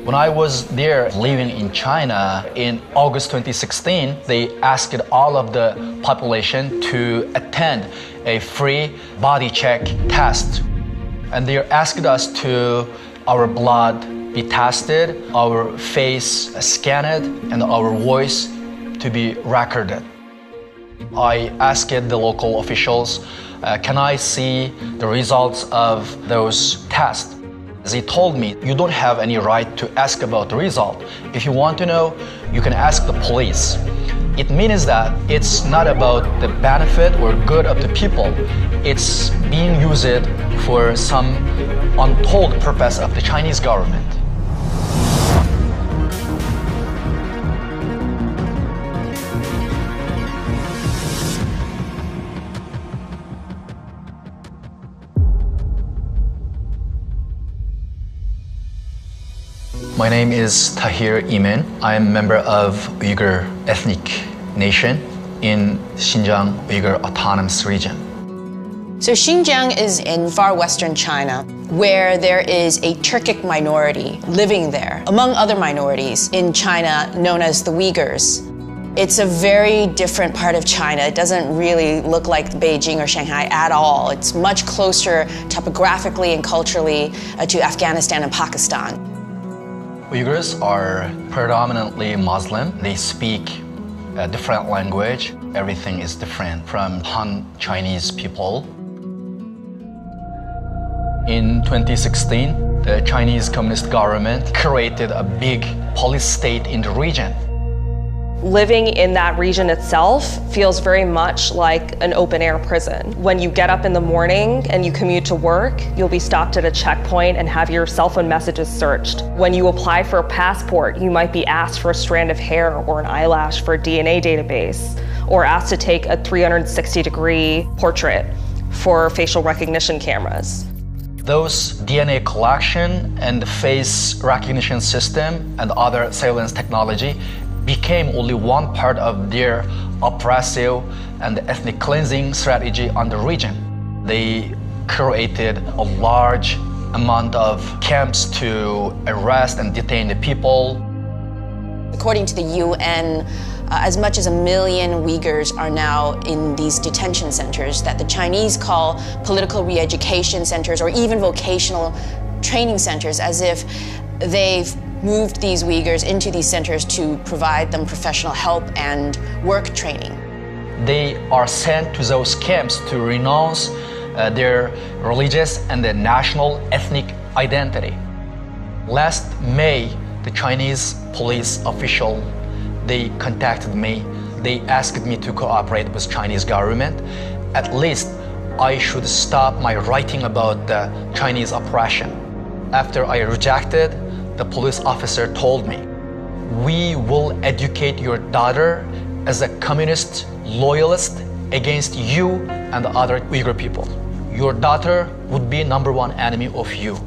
When I was there living in China in August 2016, they asked all of the population to attend a free body check test. And they asked us to our blood be tested, our face scanned, and our voice to be recorded. I asked the local officials, can I see the results of those tests? They told me, you don't have any right to ask about the result. If you want to know, you can ask the police. It means that it's not about the benefit or good of the people. It's being used for some untold purpose of the Chinese government. My name is Tahir Imin. I am a member of Uyghur ethnic nation in Xinjiang Uyghur Autonomous Region. So Xinjiang is in far western China, where there is a Turkic minority living there, among other minorities in China known as the Uyghurs. It's a very different part of China. It doesn't really look like Beijing or Shanghai at all. It's much closer topographically and culturally to Afghanistan and Pakistan. Uyghurs are predominantly Muslim. They speak a different language. Everything is different from Han Chinese people. In 2016, the Chinese Communist government created a big police state in the region. Living in that region itself feels very much like an open-air prison. When you get up in the morning and you commute to work, you'll be stopped at a checkpoint and have your cell phone messages searched. When you apply for a passport, you might be asked for a strand of hair or an eyelash for a DNA database, or asked to take a 360-degree portrait for facial recognition cameras. Those DNA collection and the face recognition system and other surveillance technology became only one part of their oppressive and ethnic cleansing strategy on the region. They created a large amount of camps to arrest and detain the people. According to the UN, as much as 1 million Uyghurs are now in these detention centers that the Chinese call political re-education centers or even vocational training centers, as if they've moved these Uyghurs into these centers to provide them professional help and work training. They are sent to those camps to renounce their religious and their national ethnic identity. Last May, the Chinese police official, they contacted me. They asked me to cooperate with Chinese government. At least I should stop my writing about the Chinese oppression. After I rejected, the police officer told me, we will educate your daughter as a communist loyalist against you and the other Uyghur people. Your daughter would be #1 enemy of you.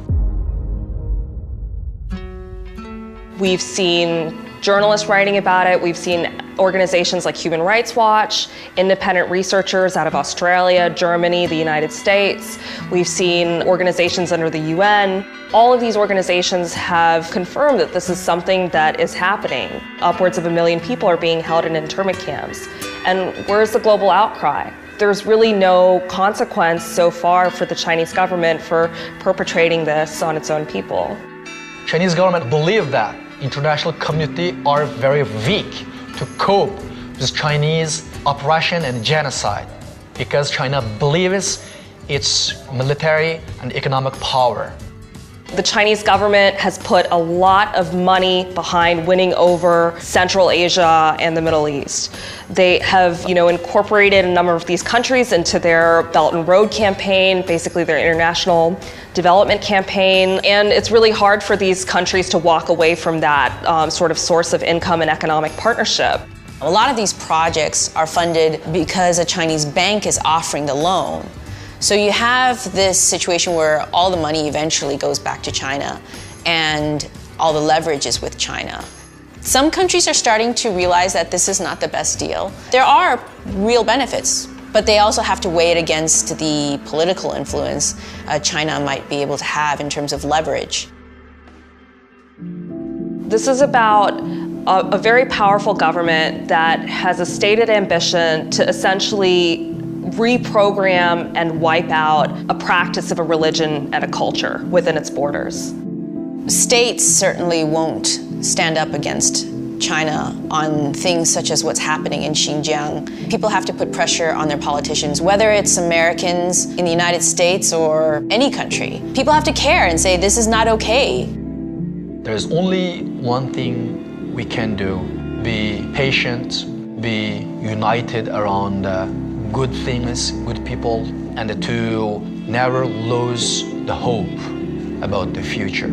We've seen journalists writing about it. We've seen organizations like Human Rights Watch, independent researchers out of Australia, Germany, the United States. We've seen organizations under the UN. All of these organizations have confirmed that this is something that is happening. Upwards of 1 million people are being held in internment camps. And where's the global outcry? There's really no consequence so far for the Chinese government for perpetrating this on its own people. Chinese government believe that international community are very weak to cope with Chinese oppression and genocide because China believes its military and economic power. The Chinese government has put a lot of money behind winning over Central Asia and the Middle East. They have, incorporated a number of these countries into their Belt and Road campaign, basically their international development campaign. And it's really hard for these countries to walk away from that sort of source of income and economic partnership. A lot of these projects are funded because a Chinese bank is offering the loan. So you have this situation where all the money eventually goes back to China and all the leverage is with China. Some countries are starting to realize that this is not the best deal. There are real benefits, but they also have to weigh it against the political influence China might be able to have in terms of leverage. This is about a very powerful government that has a stated ambition to essentially reprogram and wipe out a practice of a religion and a culture within its borders. States certainly won't stand up against China on things such as what's happening in Xinjiang. People have to put pressure on their politicians, whether it's Americans in the United States or any country. People have to care and say, this is not okay. There's only one thing we can do: be patient, be united around good things, good people, and to never lose the hope about the future.